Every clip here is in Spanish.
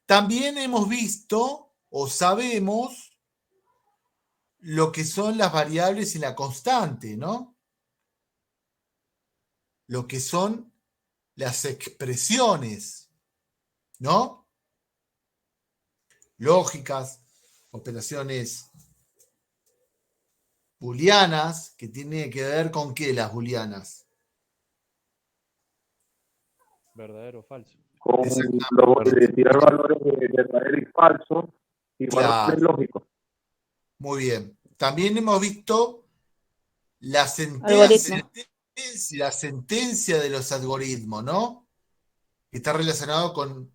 También hemos visto o sabemos lo que son las variables y la constante, ¿no? Lo que son las expresiones, ¿no? Lógicas, operaciones booleanas, que tienen que ver con qué las booleanas. Verdadero o falso. Con lo de tirar valores de verdadero y falso y valores lógicos. Muy bien. También hemos visto la sentencia de los algoritmos, ¿no? Que está relacionado con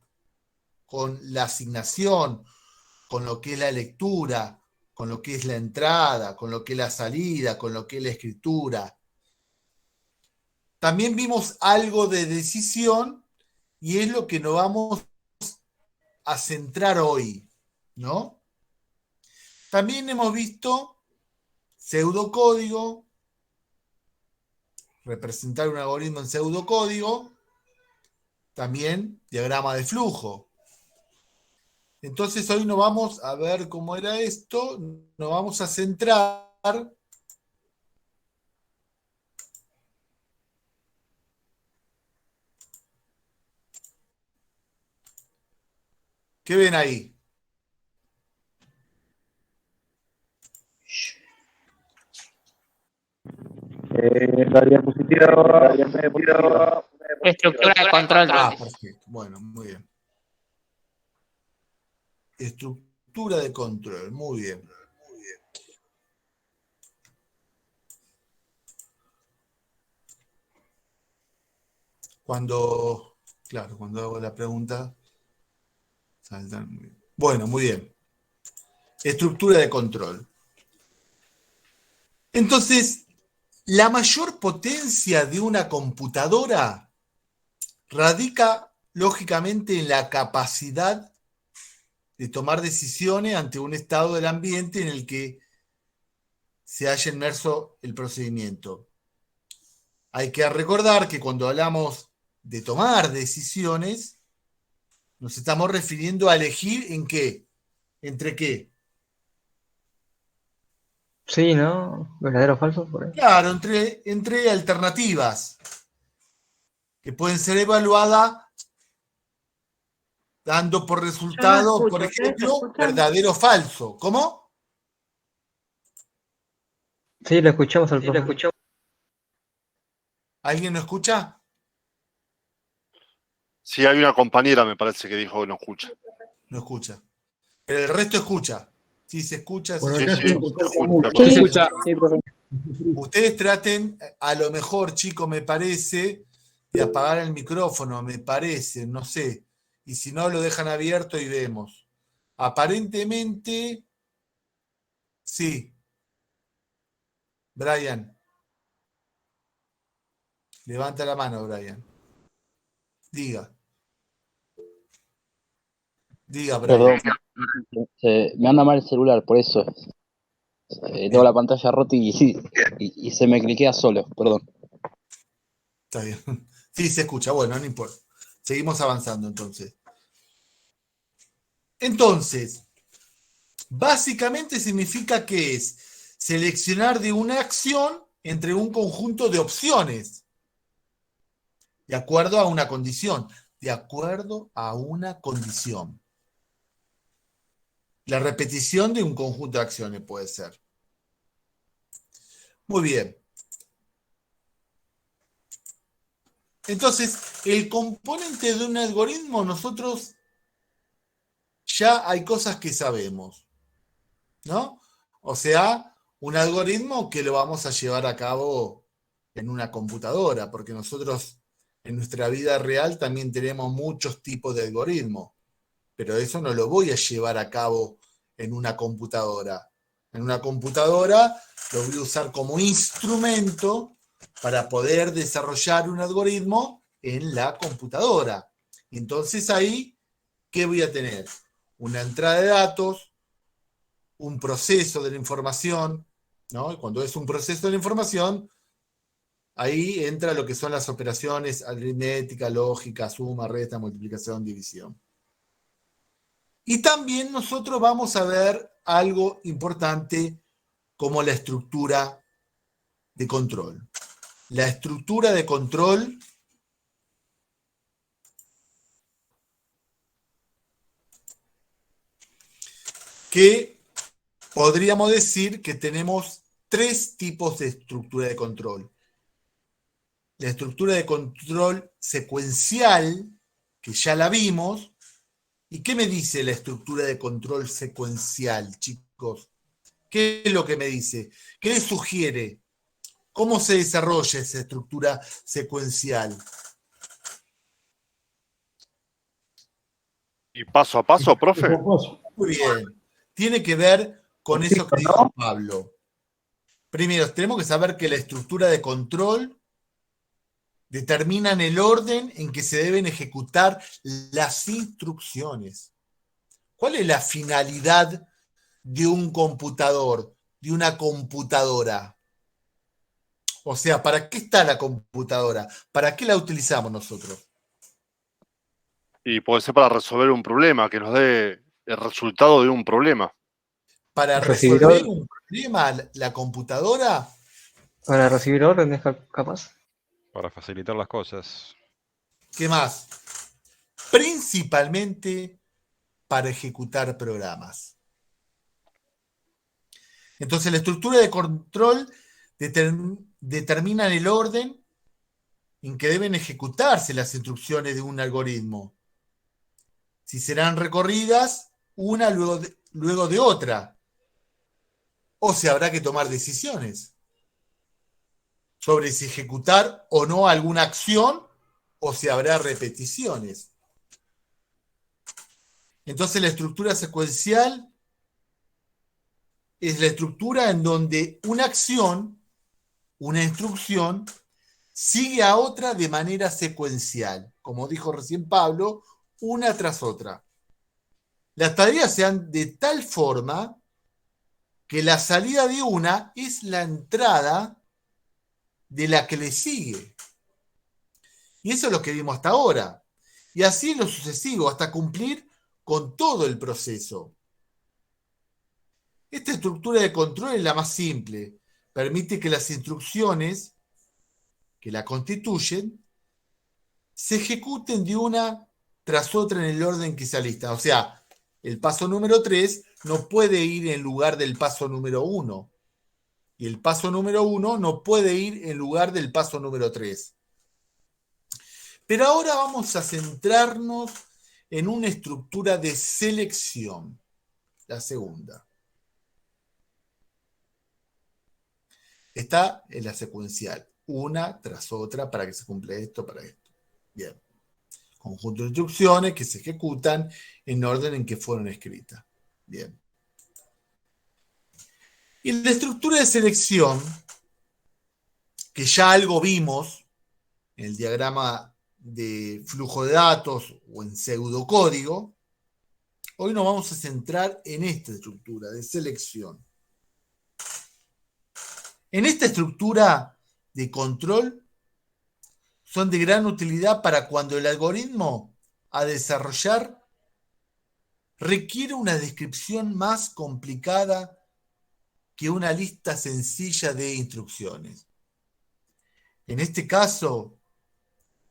la asignación, con lo que es la lectura, con lo que es la entrada, con lo que es la salida, con lo que es la escritura. También vimos algo de decisión y es lo que nos vamos a centrar hoy, ¿no? También hemos visto pseudocódigo, representar un algoritmo en pseudocódigo, también diagrama de flujo. Entonces hoy nos vamos a ver cómo era esto, nos vamos a centrar ¿qué ven ahí? La diapositiva. Estructura de control. Perfecto. Bueno, muy bien. Estructura de control, muy bien. Cuando hago la pregunta, saltan muy bien. Bueno, muy bien. Estructura de control. Entonces, la mayor potencia de una computadora radica, lógicamente, en la capacidad de tomar decisiones ante un estado del ambiente en el que se haya inmerso el procedimiento. Hay que recordar que cuando hablamos de tomar decisiones, nos estamos refiriendo a elegir en qué, entre qué. Sí, ¿no? ¿Verdadero o falso? Por ahí. Claro, entre alternativas que pueden ser evaluadas dando por resultado, por ejemplo, verdadero o falso. ¿Cómo? Sí, lo escuchamos al profesor. ¿Alguien no escucha? Sí, hay una compañera, me parece, que dijo que no escucha. No escucha. Pero el resto escucha. Sí, se escucha. Por Sí, acá se se escucha. escucha. Ustedes traten, a lo mejor, chicos, me parece, de apagar el micrófono, me parece, no sé. Y si no, lo dejan abierto y vemos. Aparentemente, sí. Brian. Levanta la mano, Brian. Diga. Diga, Brian. Perdón, me anda mal el celular, por eso. Tengo la pantalla rota y se me cliquea solo, perdón. Está bien. Sí, se escucha. Bueno, no importa. Seguimos avanzando entonces. Entonces, básicamente significa que es seleccionar de una acción entre un conjunto de opciones. De acuerdo a una condición. De acuerdo a una condición. La repetición de un conjunto de acciones puede ser. Muy bien. Entonces, el componente de un algoritmo, nosotros ya hay cosas que sabemos, ¿no? O sea, un algoritmo que lo vamos a llevar a cabo en una computadora, porque nosotros en nuestra vida real también tenemos muchos tipos de algoritmos, pero eso no lo voy a llevar a cabo en una computadora. En una computadora lo voy a usar como instrumento para poder desarrollar un algoritmo en la computadora. Entonces ahí, ¿qué voy a tener? Una entrada de datos, un proceso de la información, ¿no? Y cuando es un proceso de la información, ahí entra lo que son las operaciones aritmética, lógica, suma, resta, multiplicación, división. Y también nosotros vamos a ver algo importante como la estructura de control. La estructura de control que podríamos decir que tenemos 3 tipos de estructura de control. La estructura de control secuencial, que ya la vimos. ¿Y qué me dice la estructura de control secuencial, chicos? ¿Qué es lo que me dice? ¿Qué le sugiere? ¿Cómo se desarrolla esa estructura secuencial? Y paso a paso, profe. Muy bien. Tiene que ver con eso que dijo Pablo. Primero, tenemos que saber que la estructura de control determina el orden en que se deben ejecutar las instrucciones. ¿Cuál es la finalidad de un computador, de una computadora? O sea, ¿para qué está la computadora? ¿Para qué la utilizamos nosotros? Y puede ser para resolver un problema, que nos dé el resultado de un problema. ¿Para Recibir resolver orden. un problema la computadora? Para recibir órdenes, capaz. Para facilitar las cosas. ¿Qué más? Principalmente para ejecutar programas. Entonces, la estructura de control determina el orden en que deben ejecutarse las instrucciones de un algoritmo. Si serán recorridas una luego de otra, o se habrá que tomar decisiones sobre si ejecutar o no alguna acción, o si habrá repeticiones. Entonces, la estructura secuencial es la estructura en donde una acción, una instrucción, sigue a otra de manera secuencial, como dijo recién Pablo, una tras otra. Las tareas se dan de tal forma que la salida de una es la entrada de la que le sigue. Y eso es lo que vimos hasta ahora. Y así en lo sucesivo, hasta cumplir con todo el proceso. Esta estructura de control es la más simple. Permite que las instrucciones que la constituyen se ejecuten de una tras otra en el orden que se alista. O sea, el paso número 3 no puede ir en lugar del paso número 1. Y el paso número 1 no puede ir en lugar del paso número 3. Pero ahora vamos a centrarnos en una estructura de selección, la segunda. Está en la secuencial, una tras otra para que se cumpla esto, para esto. Bien. Conjunto de instrucciones que se ejecutan en orden en que fueron escritas. Bien. Y la estructura de selección, que ya algo vimos en el diagrama de flujo de datos o en pseudocódigo, hoy nos vamos a centrar en esta estructura de selección. En esta estructura de control son de gran utilidad para cuando el algoritmo a desarrollar requiere una descripción más complicada que una lista sencilla de instrucciones. En este caso,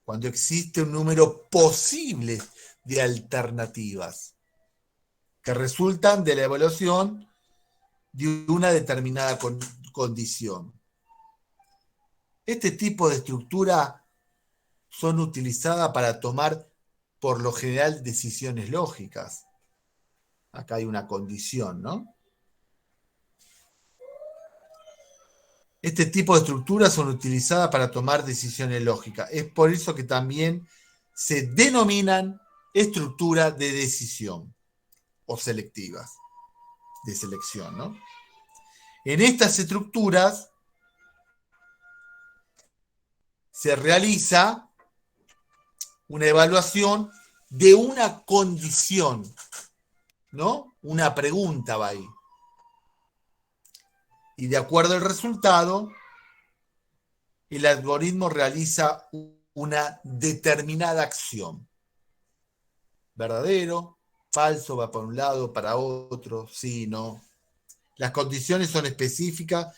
cuando existe un número posible de alternativas que resultan de la evaluación de una determinada condición. Este tipo de estructura son utilizadas para tomar, por lo general, decisiones lógicas. Acá hay una condición, ¿no? Este tipo de estructuras son utilizadas para tomar decisiones lógicas. Es por eso que también se denominan estructuras de decisión o selectivas, de selección, ¿no? En estas estructuras se realiza una evaluación de una condición, ¿no? Una pregunta va ahí. Y de acuerdo al resultado, el algoritmo realiza una determinada acción. ¿Verdadero? falso, va para un lado, para otro, sí, no. Las condiciones son específicas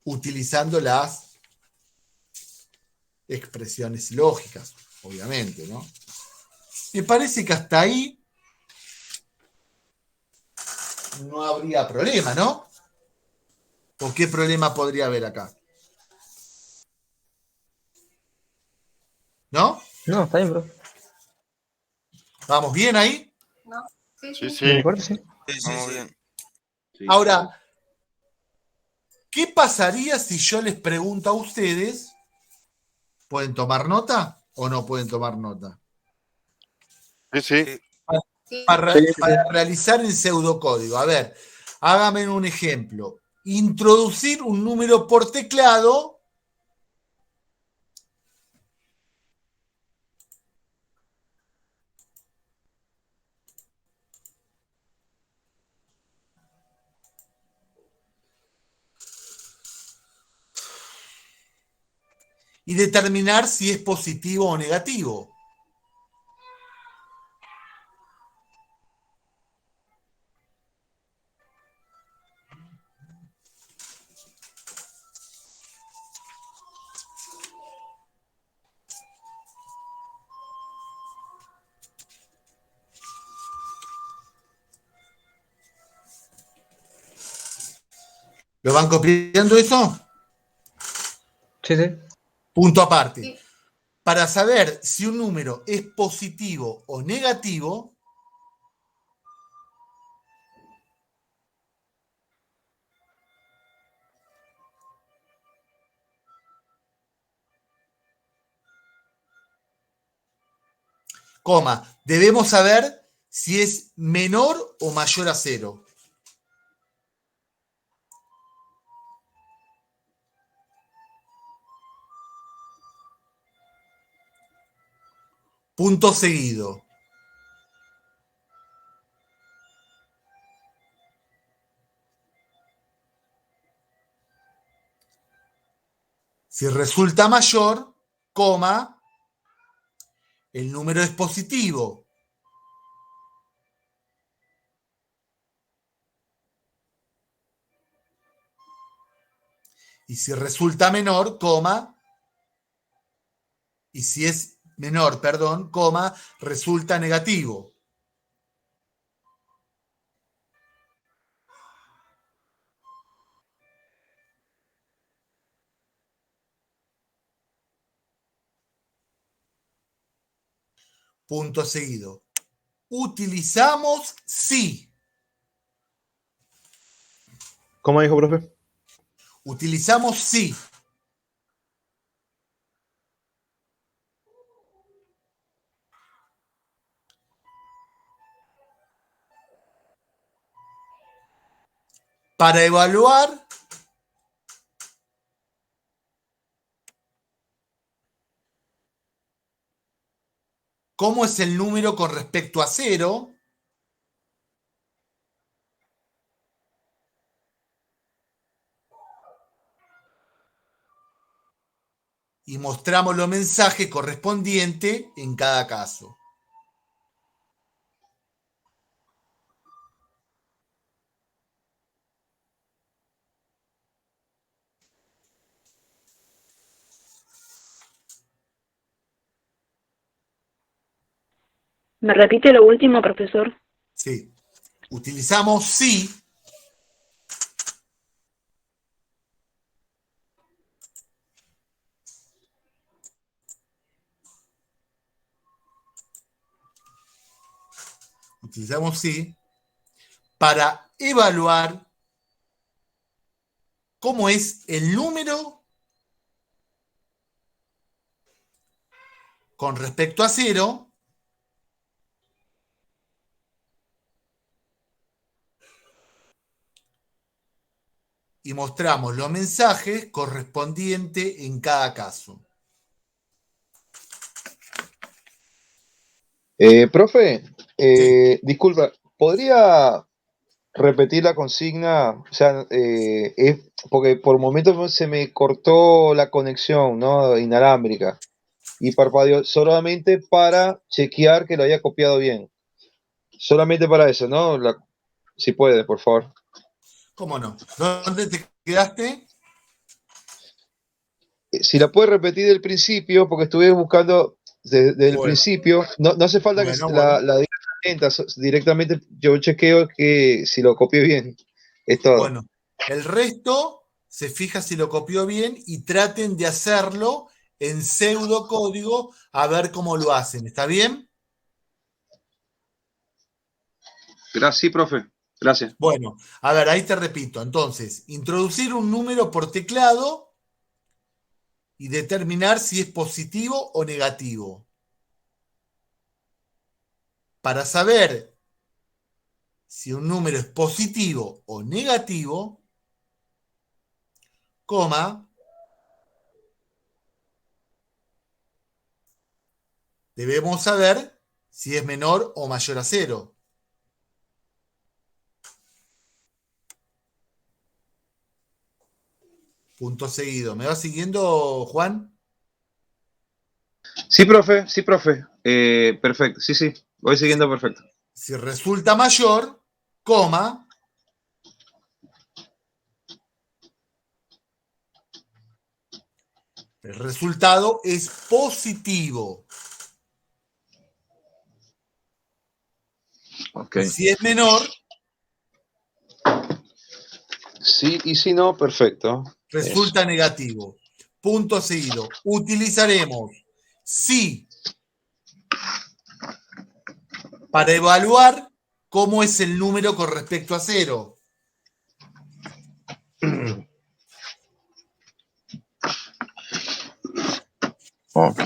utilizando las expresiones lógicas, obviamente, ¿no? Me parece que hasta ahí no habría problema, ¿no? ¿O qué problema podría haber acá? ¿No? No, está bien, profe. ¿Vamos bien ahí? Sí, De sí. mi parte, sí. Vamos bien. Sí. Ahora, ¿qué pasaría si yo les pregunto a ustedes? ¿Pueden tomar nota o no pueden tomar nota? Sí, sí. Para realizar el pseudocódigo. A ver, hágame un ejemplo. Introducir un número por teclado y determinar si es positivo o negativo. ¿Lo van copiando eso? Sí, sí. Punto aparte. Para saber si un número es positivo o negativo, debemos saber si es menor o mayor a 0. Punto seguido. Si resulta mayor, el número es positivo. Y si resulta menor, y si es menor, perdón, resulta negativo. Punto seguido. Utilizamos sí. ¿Cómo dijo, profe? Utilizamos sí. Para evaluar cómo es el número con respecto a 0, y mostramos los mensajes correspondientes en cada caso. ¿Me repite lo último, profesor? Sí. Utilizamos sí. Utilizamos sí para evaluar cómo es el número con respecto a 0 y mostramos los mensajes correspondientes en cada caso. Profe, Sí. disculpa, ¿podría repetir la consigna? O sea, porque por momentos se me cortó la conexión, ¿no? Inalámbrica. y parpadeó solamente para chequear que lo haya copiado bien. Solamente para eso, ¿no? Si puede, por favor. ¿Cómo no? ¿Dónde te quedaste? Si la puede repetir del principio, porque estuve buscando desde el Bueno, principio, no hace falta que bueno. la diga lenta, directamente yo chequeo que si lo copié bien, es todo. Bueno, el resto se fija si lo copió bien y traten de hacerlo en pseudocódigo a ver cómo lo hacen. ¿Está bien? Gracias, sí, profe. Gracias. Bueno, a ver, ahí te repito. Entonces, introducir un número por teclado y determinar si es positivo o negativo. Para saber si un número es positivo o negativo, coma, debemos saber si es menor o mayor a 0. Punto seguido. ¿Me va siguiendo, Juan? Sí, profe, sí, profe. Perfecto, sí, sí. Voy siguiendo perfecto. Si resulta mayor, coma, el resultado es positivo. Ok. Y si es menor, Sí, y si no, perfecto. resulta negativo. Punto seguido. Utilizaremos sí para evaluar cómo es el número con respecto a 0. Ok.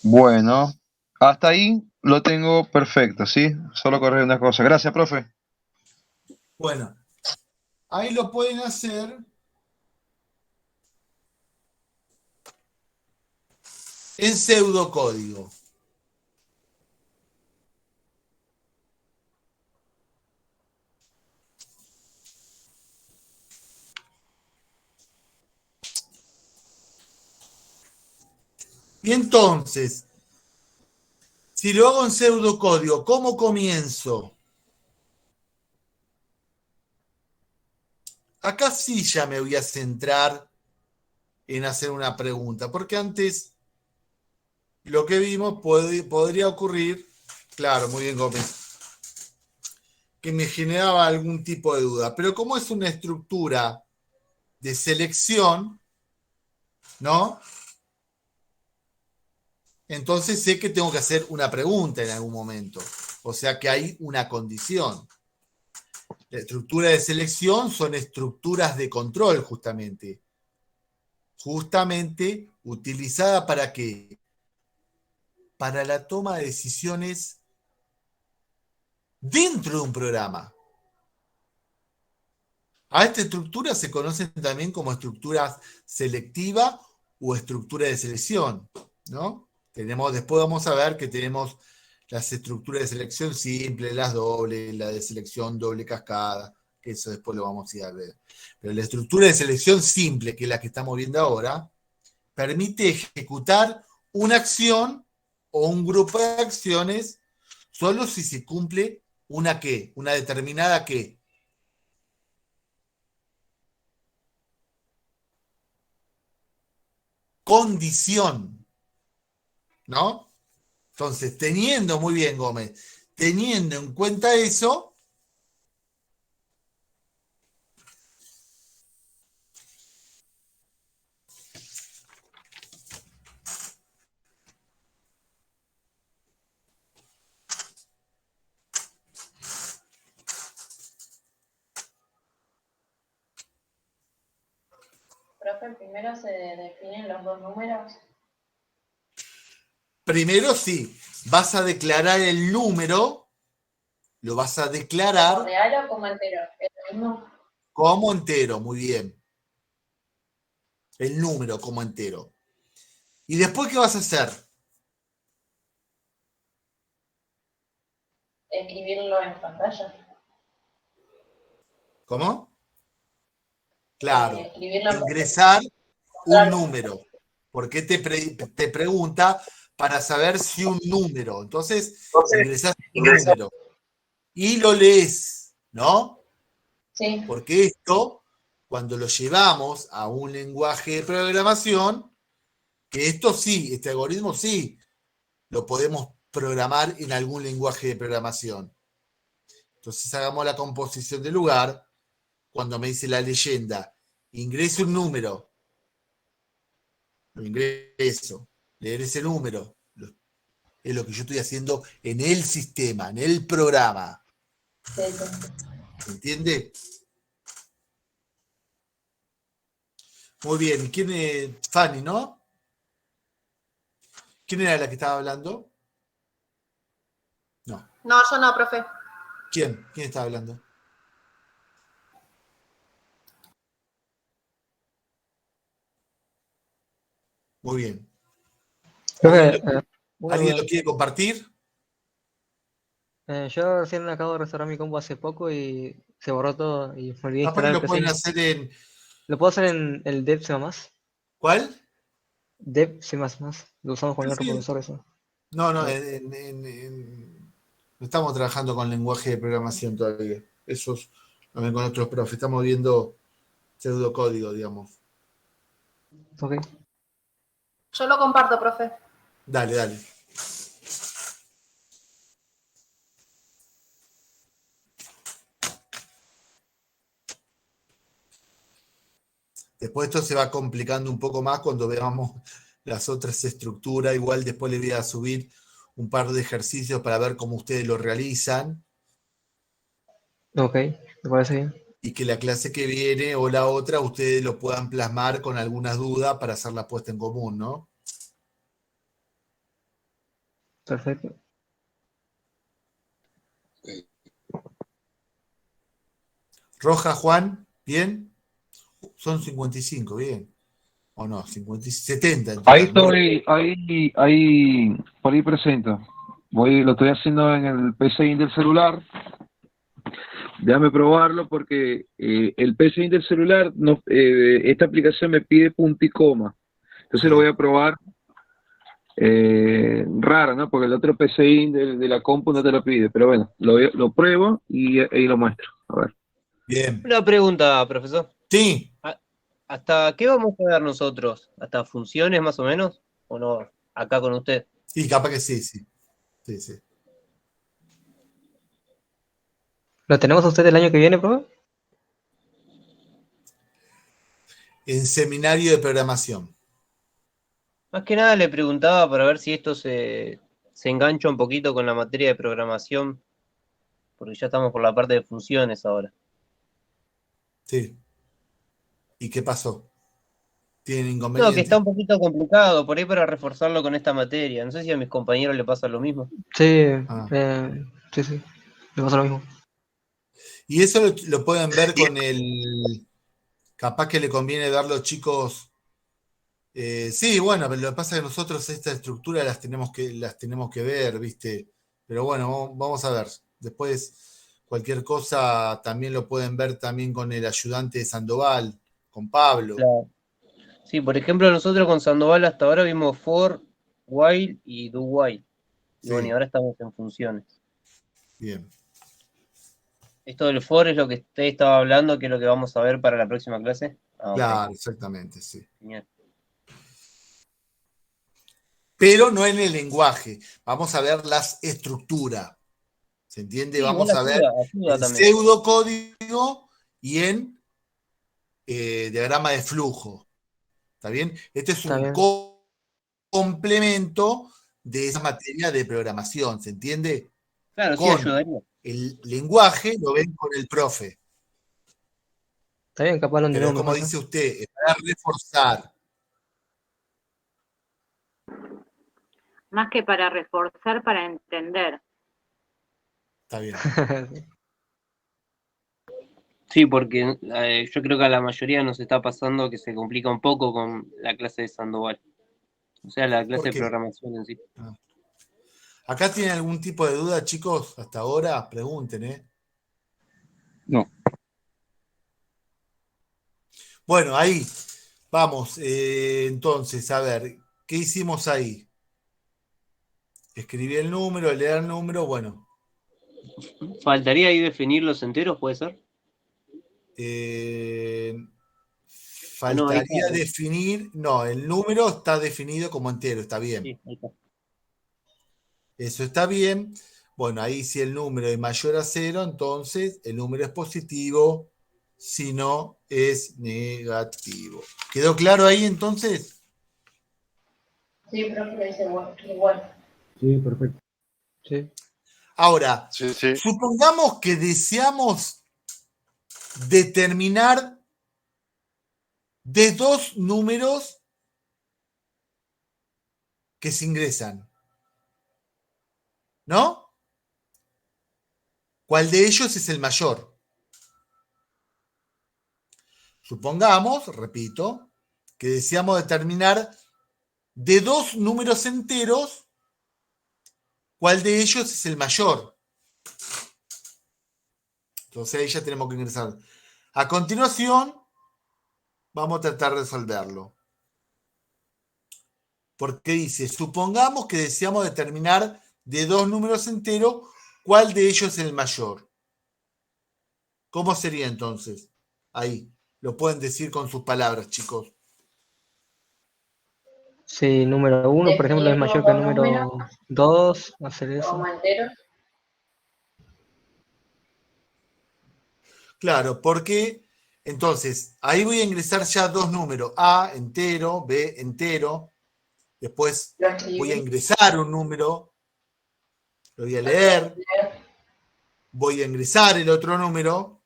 Bueno, hasta ahí lo tengo perfecto, ¿sí? Solo correr una cosa. Gracias, profe. Bueno, ahí lo pueden hacer en pseudocódigo. Y entonces, si lo hago en pseudocódigo, ¿cómo comienzo? Acá sí ya me voy a centrar en hacer una pregunta, porque antes lo que vimos podría ocurrir, claro, muy bien Gómez, que me generaba algún tipo de duda, pero como es una estructura de selección, ¿no? Entonces sé que tengo que hacer una pregunta en algún momento, o sea que hay una condición. La estructura de selección son estructuras de control justamente utilizada para qué? Para la toma de decisiones dentro de un programa. A esta estructura se conocen también como estructura selectiva o estructura de selección, ¿no? Después vamos a ver que tenemos las estructuras de selección simples, las dobles, la de selección doble cascada, que eso después lo vamos a ir a ver. Pero la estructura de selección simple, que es la que estamos viendo ahora, permite ejecutar una acción o un grupo de acciones solo si se cumple una qué, una determinada qué. Condición, ¿no? Entonces, teniendo, muy bien Gómez, teniendo en cuenta eso, Profe, primero se definen los dos números. primero sí, vas a declarar el número, lo vas a declarar ¿Real o como entero? ¿Es lo mismo? como entero, muy bien. El número como entero. ¿Y después qué vas a hacer? Escribirlo en pantalla. ¿Cómo? Claro. Escribirlo en pantalla. Ingresar un número. ¿Por qué te pregunta? Para saber si un número. Entonces, ingresás un número y lo lees, ¿no? Sí. Porque esto, cuando lo llevamos a un lenguaje de programación, que esto sí, este algoritmo sí, lo podemos programar en algún lenguaje de programación. Entonces hagamos la composición del lugar. Cuando me dice la leyenda, ingrese un número, lo ingreso, leer ese número, es lo que yo estoy haciendo en el sistema, en el programa. Sí, sí. ¿Se entiende? Muy bien. ¿Quién es? Fanny, ¿no? ¿Quién era la que estaba hablando? No. No, yo no, profe. ¿Quién? ¿Quién estaba hablando? Muy bien. Profe, ¿Alguien lo quiere compartir? yo recién acabo de restaurar mi compu hace poco y se borró todo y me olvidé Aparte instalar el lo pueden PC. hacer en... ¿Lo puedo hacer en el Dev C++? ¿Cuál? Dev C++. Lo usamos con el otro Sí. profesor eso. No, no, No. no estamos trabajando con lenguaje de programación todavía. Eso es lo ven con otros profes. Estamos viendo pseudocódigo, digamos. Ok. Yo lo comparto, profe. Dale, dale. Después esto se va complicando un poco más cuando veamos las otras estructuras. Igual después les voy a subir un par de ejercicios para ver cómo ustedes lo realizan. Ok, me parece bien. Y que la clase que viene o la otra ustedes lo puedan plasmar con algunas dudas para hacer la puesta en común, ¿no? Perfecto. Roja, Juan, ¿bien? Son 55, ¿bien? ¿O no? 50, 70 en Ahí total, ¿no? estoy, ahí, por ahí presento. Lo estoy haciendo en el PCI del celular. Déjame probarlo porque el PCI del celular, no, esta aplicación me pide punto y coma. Entonces Sí. lo voy a probar. Raro, ¿no? Porque el otro PCI de la compu no te lo pide. Pero bueno, lo pruebo y ahí lo muestro. A ver. Bien. Una pregunta, profesor. Sí. ¿Hasta qué vamos a ver nosotros? ¿Hasta funciones más o menos? ¿O no? Acá con usted. Sí, capaz que sí, sí. Sí, sí. ¿Lo tenemos a usted el año que viene, profe? En seminario de programación. Más que nada le preguntaba para ver si esto se engancha un poquito con la materia de programación, porque ya estamos por la parte de funciones ahora. Sí. ¿Y qué pasó? ¿Tienen No, que inconvenientes? está un poquito complicado por ahí para reforzarlo con esta materia. No sé si a mis compañeros le pasa lo mismo. Sí, Ah. sí. Me pasa lo mismo. Y eso lo pueden ver con el... Capaz que le conviene verlo, chicos. Sí, bueno, pero lo que pasa es que nosotros esta estructura las tenemos que ver, ¿viste? Pero bueno, vamos a ver. Después, cualquier cosa también lo pueden ver también con el ayudante de Sandoval, con Pablo. Claro. Sí, por ejemplo, nosotros con Sandoval hasta ahora vimos for, while y do while. Y bueno, y ahora estamos en funciones. Bien. Esto del for es lo que usted estaba hablando, que es lo que vamos a ver para la próxima clase. Claro, exactamente, sí. Genial. Pero no en el lenguaje. Vamos a ver las estructuras. ¿Se entiende? Sí, Vamos igual a ver ayuda en también. pseudocódigo y en diagrama de flujo. ¿Está bien? Este es un complemento de esa materia de programación, ¿se entiende? Claro, sí, Con ayudaría. el lenguaje lo ven con el profe. Está bien, capaz lo Pero entendemos como mejor. dice usted, es para reforzar. Más que para reforzar, para entender. Está bien. Sí, porque yo creo que a la mayoría nos está pasando que se complica un poco con la clase de Sandoval. O sea, la clase ¿Por de qué? programación en sí. ¿Acá tienen algún tipo de duda, chicos? Hasta ahora, pregunten, ¿eh? No. Bueno, ahí Vamos, entonces, a ver, ¿qué hicimos ahí? Escribí el número, leer el número, bueno. Faltaría ahí definir los enteros, ¿puede ser? Faltaría no, ahí está. definir, no, el número está definido como entero, está bien. Sí, ahí está. Eso está bien. Bueno, ahí si el número es mayor a 0, entonces el número es positivo, si no es negativo. ¿Quedó claro ahí entonces? Sí, profe, dice igual. Sí, perfecto. Sí. Ahora, Sí, sí. supongamos que deseamos determinar de dos números que se ingresan, ¿no? ¿Cuál de ellos es el mayor? Supongamos, repito, que deseamos determinar de dos números enteros cuál de ellos es el mayor. Entonces ahí ya tenemos que ingresar. A continuación, vamos a tratar de resolverlo. Porque dice, supongamos que deseamos determinar de dos números enteros cuál de ellos es el mayor. ¿Cómo sería entonces? Ahí, lo pueden decir con sus palabras, chicos. Si número 1, por ejemplo, es mayor que el número 2, hacer eso. Como entero. Claro, porque entonces ahí voy a ingresar ya dos números, A entero, B entero, después voy a ingresar un número, lo voy a leer, voy a ingresar el otro número,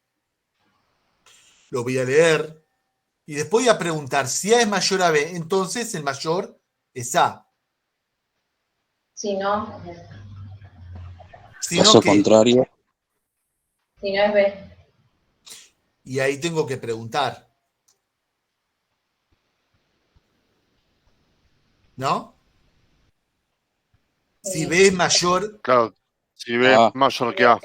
lo voy a leer, y después voy a preguntar si A es mayor a B, entonces el mayor es A. Si no, Si no, Caso ¿qué? contrario. si no es B. Y ahí tengo que preguntar. ¿No? Si B es mayor. Claro, si B es mayor que A.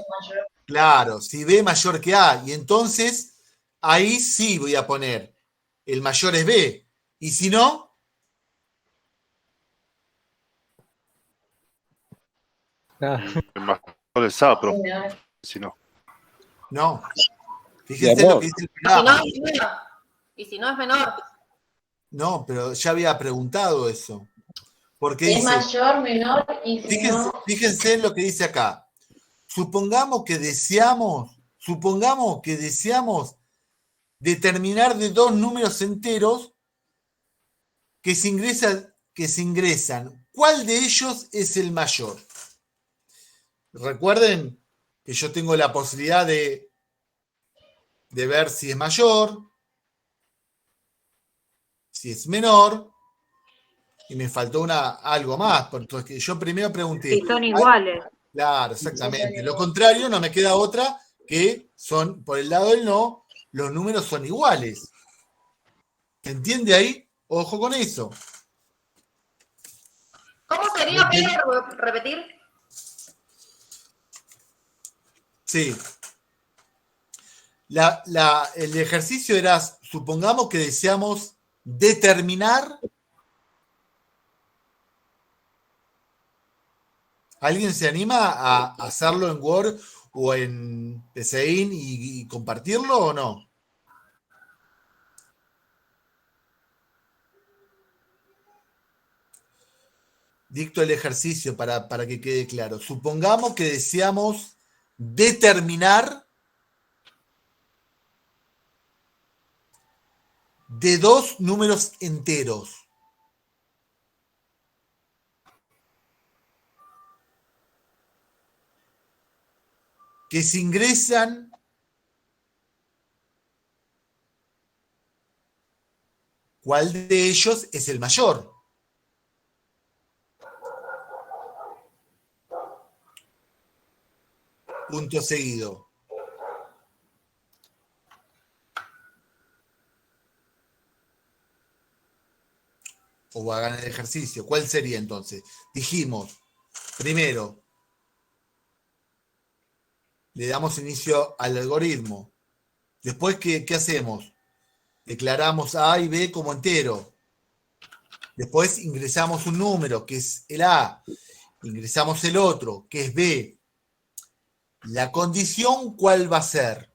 Claro, si B es mayor que A. Y entonces, ahí sí voy a poner el mayor es B. Y si no, El mayor es A, pero si no. no. Fíjense lo que dice el Si no, programa. es menor. Y si no es menor. No, pero ya había preguntado eso. Porque Es dice, mayor, menor y si no. fíjense lo que dice acá. Supongamos que deseamos determinar de dos números enteros que se ingresan. ¿Cuál de ellos es el mayor? Recuerden que yo tengo la posibilidad de ver si es mayor, si es menor, y me faltó algo más, porque yo primero pregunté. Si son iguales. Claro, exactamente. Lo contrario, no me queda otra que son, por el lado del no, los números son iguales. ¿Se entiende ahí? Ojo con eso. ¿Cómo sería? ¿Puede repetir? Sí. El ejercicio era, supongamos que deseamos determinar. ¿Alguien se anima a hacerlo en Word o en PCIN y compartirlo o no? Dicto el ejercicio para que quede claro. Supongamos que deseamos determinar de dos números enteros. Que se ingresan ¿cuál de ellos es el mayor? Punto seguido. O hagan el ejercicio. ¿Cuál sería entonces? Dijimos, primero, le damos inicio al algoritmo. Después, ¿qué hacemos? declaramos A y B como entero. Después ingresamos un número, que es el A. Ingresamos el otro, que es B. La condición, ¿cuál va a ser?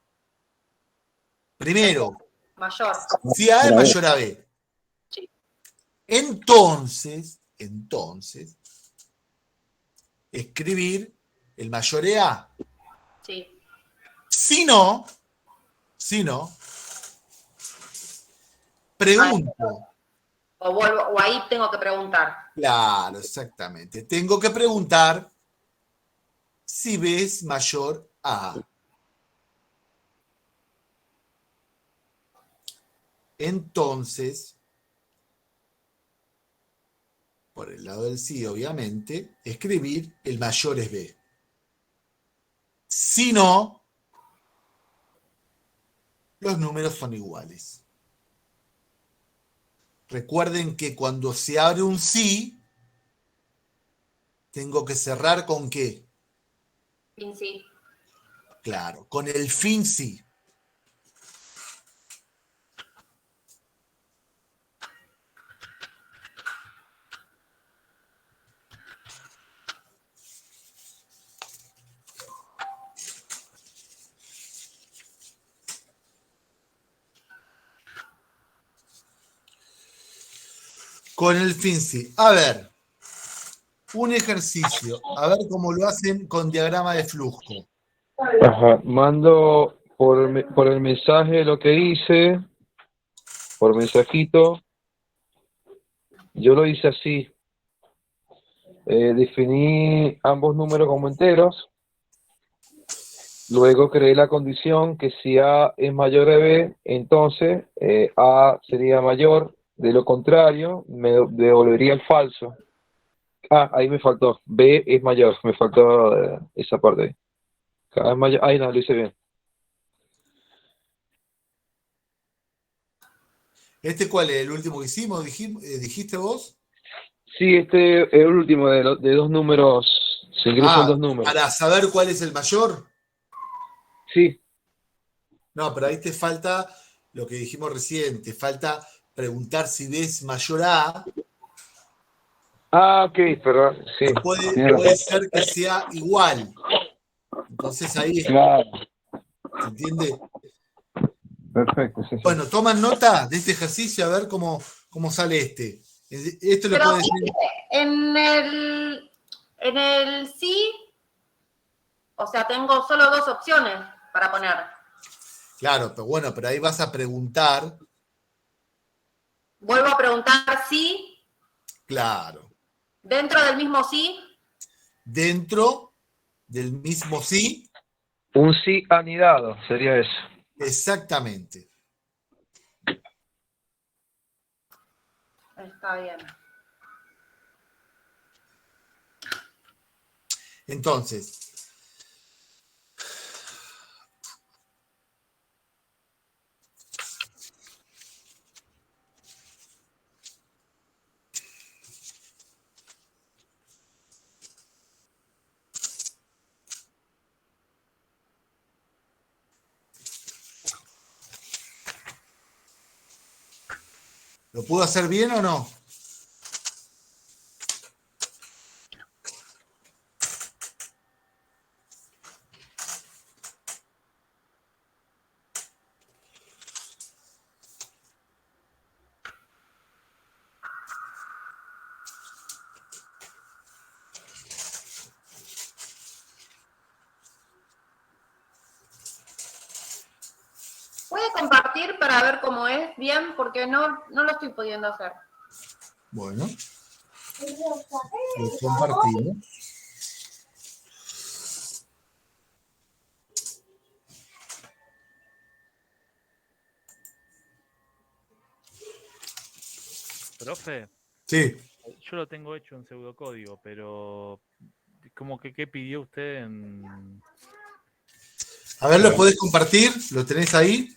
Primero, Mayor. si A es mayor a B. Sí. Entonces, escribir el mayor de A. Sí. Si no, pregunto. O ahí tengo que preguntar. Claro, exactamente. Tengo que preguntar si B es mayor a A. Entonces, por el lado del sí, obviamente, escribir el mayor es B. Si no, los números son iguales. Recuerden que cuando se abre un sí, tengo que cerrar ¿con qué? Fin sí. Claro, con el fin sí. Con el fin sí. A ver, un ejercicio. A ver cómo lo hacen con diagrama de flujo. Ajá, mando por el mensaje lo que hice, por mensajito. Yo lo hice así. Definí ambos números como enteros. Luego creé la condición que si A es mayor a B, entonces A sería mayor. De lo contrario, me devolvería el falso. Ah, ahí me faltó. B es mayor. Me faltó esa parte. A es mayor. Ahí no, lo hice bien. ¿Este cuál es? ¿El último que hicimos? ¿Dijiste vos? Sí, este es el último de dos números. Se ingresan dos números. Para saber cuál es el mayor. Sí. No, pero ahí te falta lo que dijimos recién. Te falta preguntar si B es mayor a. Ah, ok, perdón. Sí. Puede ser que sea igual. Entonces ahí. Claro. ¿Se entiende? Perfecto, sí, sí. Bueno, toman nota de este ejercicio a ver cómo sale este. Esto le Pero puede decir. en el sí, o sea, tengo solo dos opciones para poner. Claro, pero bueno, pero ahí vas a preguntar. Vuelvo a preguntar sí. Claro. Dentro del mismo sí. Dentro del mismo sí. Un sí anidado sería eso. Exactamente. Está bien. Entonces, ¿lo puedo hacer bien o no? ¿Puede compartir para ver cómo es bien? Porque no lo estoy pudiendo hacer. Bueno, lo compartimos. Profe, Sí. yo lo tengo hecho en pseudocódigo, pero como que ¿qué pidió usted en...? A ver, ¿lo podés compartir? ¿Lo tenés ahí?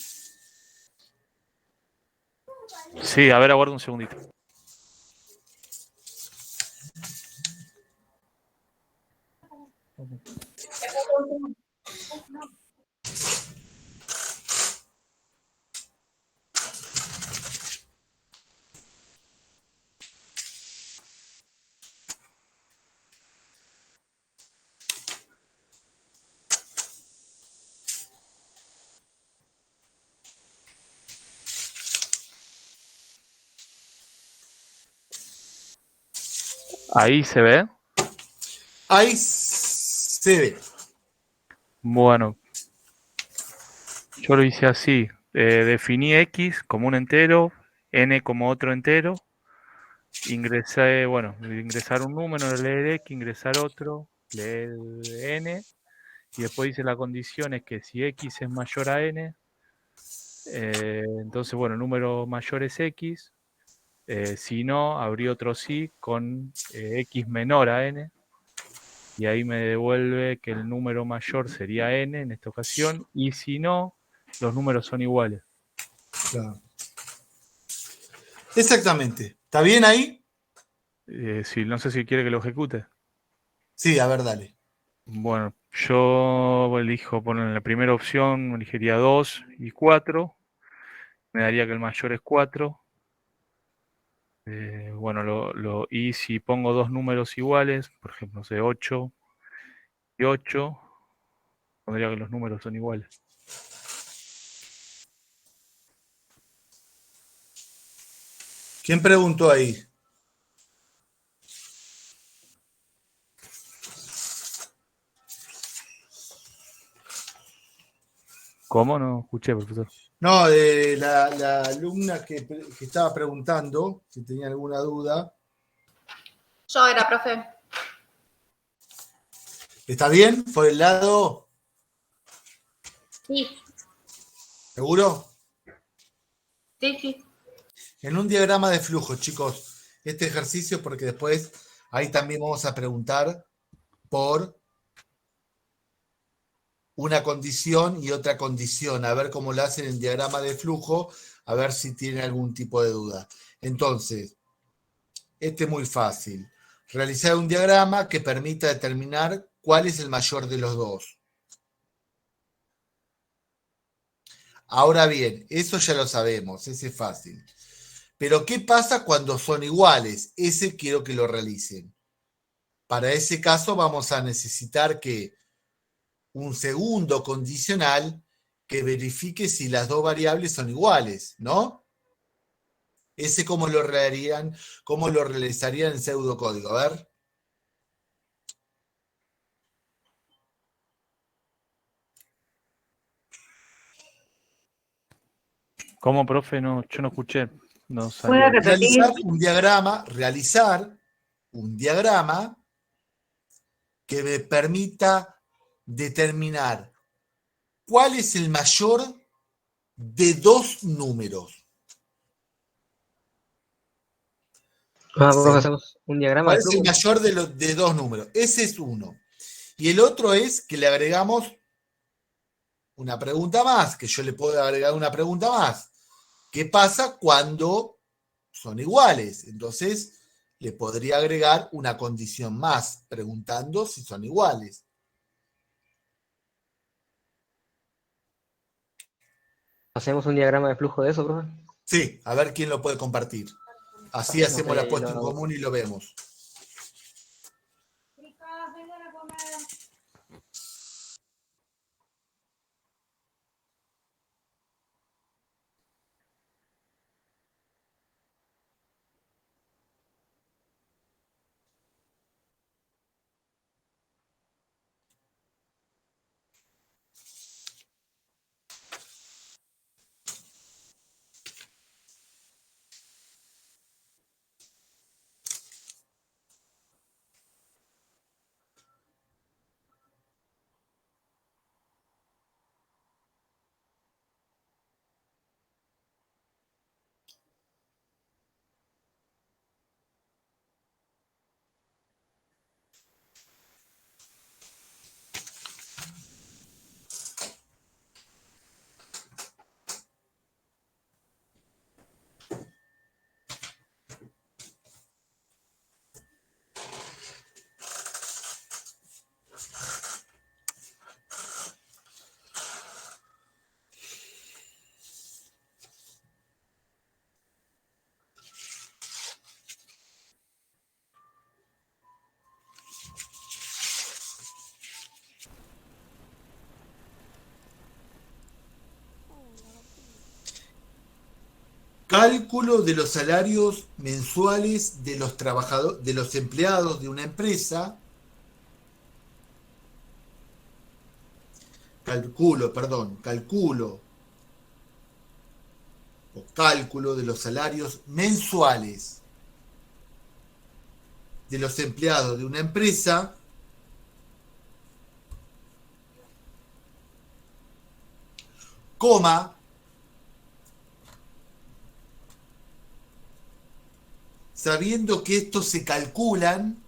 Sí, a ver, aguarda un segundito. Ahí se ve. Ahí se ve. Bueno, yo lo hice así. Definí X como un entero, N como otro entero. Ingresé, bueno, ingresar un número, leer X, ingresar otro, leer N. Y después dice la condición es que si X es mayor a N, entonces, bueno, el número mayor es X. Si no, abrí otro sí con X menor a N. Y ahí me devuelve que el número mayor sería N en esta ocasión. Y si no, los números son iguales. Claro. Exactamente. ¿Está bien ahí? Sí, no sé si quiere que lo ejecute. Sí, a ver, dale. Bueno, yo elijo poner en la primera opción, elegiría 2 y 4. Me daría que el mayor es 4. Bueno, y si pongo dos números iguales, por ejemplo, no sé, 8 y 8, pondría que los números son iguales. ¿Quién preguntó ahí? ¿Cómo? No escuché, profesor. No, la alumna que estaba preguntando, si tenía alguna duda. Yo era, profe. ¿Está bien? ¿Por el lado? Sí, ¿Seguro? sí, sí. En un diagrama de flujo, chicos, este ejercicio, porque después ahí también vamos a preguntar por una condición y otra condición, a ver cómo lo hacen en diagrama de flujo, a ver si tienen algún tipo de duda. Entonces, este es muy fácil. Realizar un diagrama que permita determinar cuál es el mayor de los dos. Ahora bien, eso ya lo sabemos, ese es fácil. Pero ¿qué pasa cuando son iguales? Ese quiero que lo realicen. Para ese caso vamos a necesitar que un segundo condicional que verifique si las dos variables son iguales, ¿no? Ese cómo lo realizarían en pseudocódigo. A ver. ¿Cómo, profe? No, yo no escuché. No ¿Puede salió. repetir? Realizar un diagrama que me permita determinar cuál es el mayor de dos números. Profe, hacemos un diagrama ¿Cuál de es el flujo. mayor de dos números? Ese es uno. Y el otro es que le agregamos una pregunta más, que yo le puedo agregar una pregunta más. ¿Qué pasa cuando son iguales? Entonces, le podría agregar una condición más, preguntando si son iguales. ¿Hacemos un diagrama de flujo de eso, profe? Sí, a ver quién lo puede compartir. Así No hacemos sé, la puesta en lo- común y lo vemos. Cálculo de los salarios mensuales de los trabajadores, de los empleados de una empresa. Cálculo de los salarios mensuales de los empleados de una empresa, coma, sabiendo que estos se calculan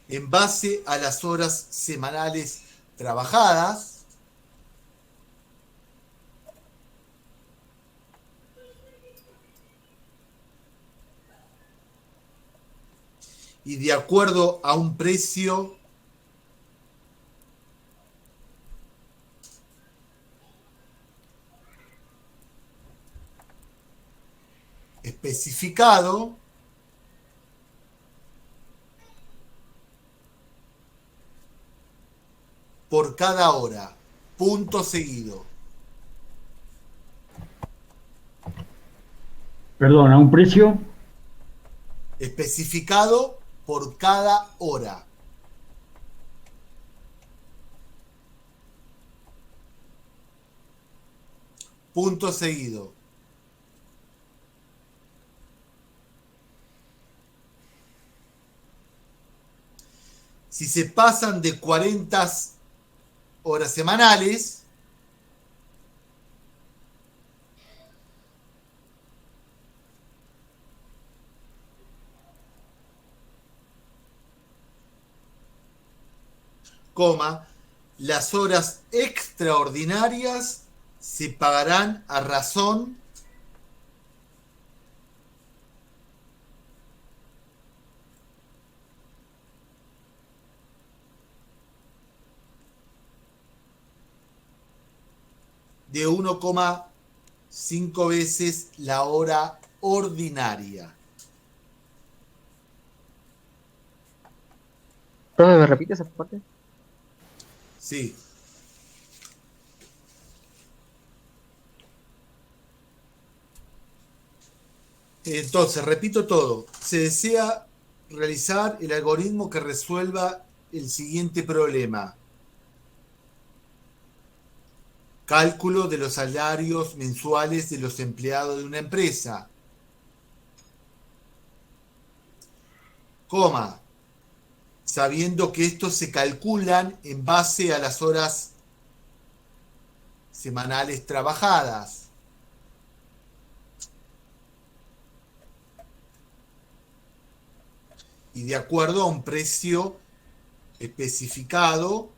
en base a las horas semanales trabajadas, y de acuerdo a un precio especificado por cada hora, punto seguido. Perdón, ¿a un precio? Especificado por cada hora. Punto seguido. Si se pasan de 40 horas semanales, coma, las horas extraordinarias se pagarán a razón de 1,5 veces la hora ordinaria. ¿Profe, me repite esa parte? Sí. Entonces, repito todo. Se desea realizar el algoritmo que resuelva el siguiente problema. Cálculo de los salarios mensuales de los empleados de una empresa. Coma. Sabiendo que estos se calculan en base a las horas semanales trabajadas. Y de acuerdo a un precio especificado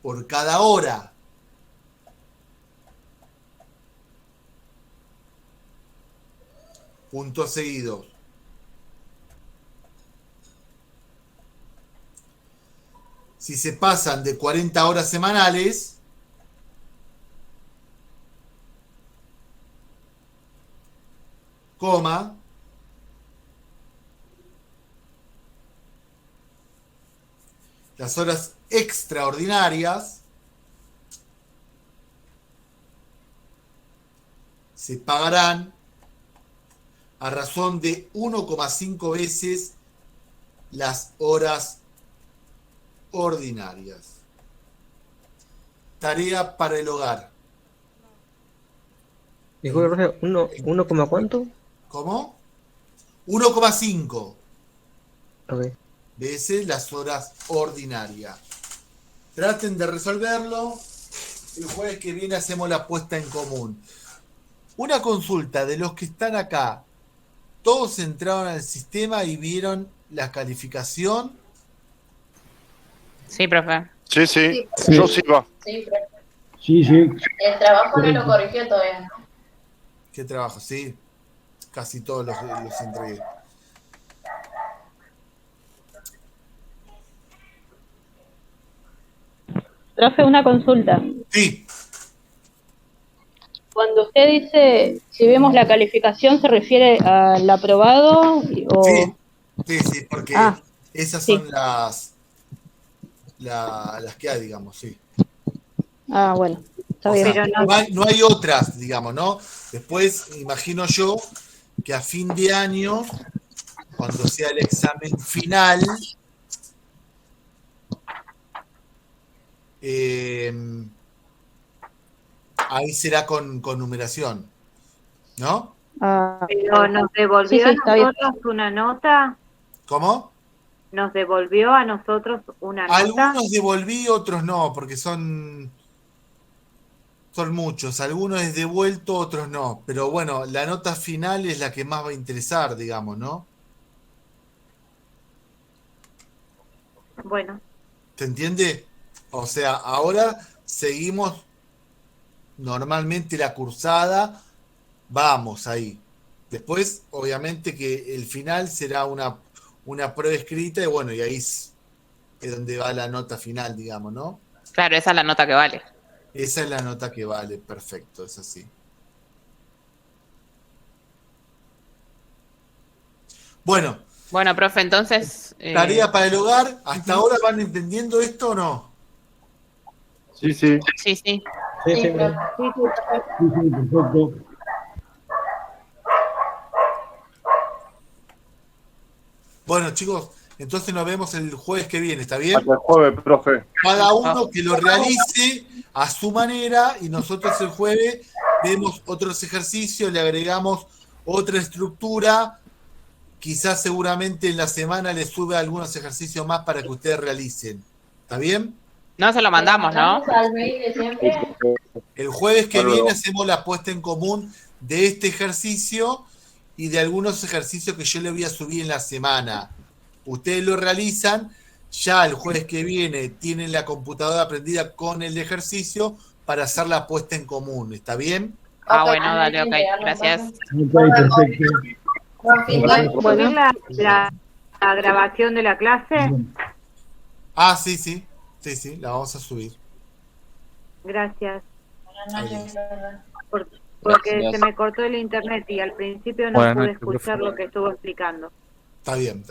por cada hora. Puntos seguidos. Si se pasan de 40 horas semanales, coma, las horas extraordinarias se pagarán a razón de 1,5 veces las horas ordinarias. Tarea para el hogar. Disculpe, profe, ¿uno coma cuánto? ¿Cómo? 1,5 Ok. veces las horas ordinarias. Traten de resolverlo. El jueves que viene hacemos la puesta en común. Una consulta de los que están acá. ¿Todos entraron al sistema y vieron la calificación? Sí, profe. Sí. Sí. Yo sí va. Sí, profe. Sí. El trabajo no lo corrigió todavía, ¿no? ¿Qué trabajo? Sí. Casi todos los entregué. Profe, una consulta. Sí. Cuando usted dice, si vemos la calificación, ¿se refiere al aprobado? O... Sí, porque esas sí. son las que hay, digamos, sí. Ah, bueno, está O bien. sea, no hay otras, digamos, ¿no? Después, imagino yo que a fin de año, cuando sea el examen final, ahí será con numeración, ¿no? Pero nos devolvió a nosotros una nota. ¿Cómo? Nos devolvió a nosotros una nota. Algunos devolví, otros no, porque son muchos. Algunos es devuelto, otros no. Pero bueno, la nota final es la que más va a interesar, digamos, ¿no? Bueno. ¿Se entiende? O sea, ahora seguimos normalmente la cursada, vamos ahí. Después, obviamente que el final será una prueba escrita y bueno, y ahí es donde va la nota final, digamos, ¿no? Claro, esa es la nota que vale. Esa es la nota que vale, perfecto, es así. Bueno, profe, entonces... Tarea para el hogar, ¿hasta ahora van entendiendo esto o no? Sí, sí. Sí, sí. Sí, perfecto. Bueno, chicos, entonces nos vemos el jueves que viene, ¿está bien? Hasta el jueves, profe. Cada uno que lo realice a su manera y nosotros el jueves vemos otros ejercicios, le agregamos otra estructura, quizás seguramente en la semana les sube algunos ejercicios más para que ustedes realicen. ¿Está bien? No se lo mandamos, ¿no? El jueves que viene hacemos la puesta en común de este ejercicio y de algunos ejercicios que yo le voy a subir en la semana. Ustedes lo realizan, ya el jueves que viene tienen la computadora prendida con el ejercicio para hacer la puesta en común. ¿Está bien? Ah, bueno, dale, ok, gracias. Ok, perfecto. ¿Subir la grabación de la clase? Ah, sí, la vamos a subir. Gracias. Adiós. Porque Gracias. se me cortó el internet y al principio no Buenas pude noches, profe. escuchar lo que estuvo explicando. Está bien.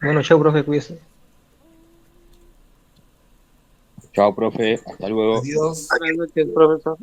Bueno, chao, profe, cuídese. Chao, profe. Hasta luego. Adiós. Buenas noches, profesor.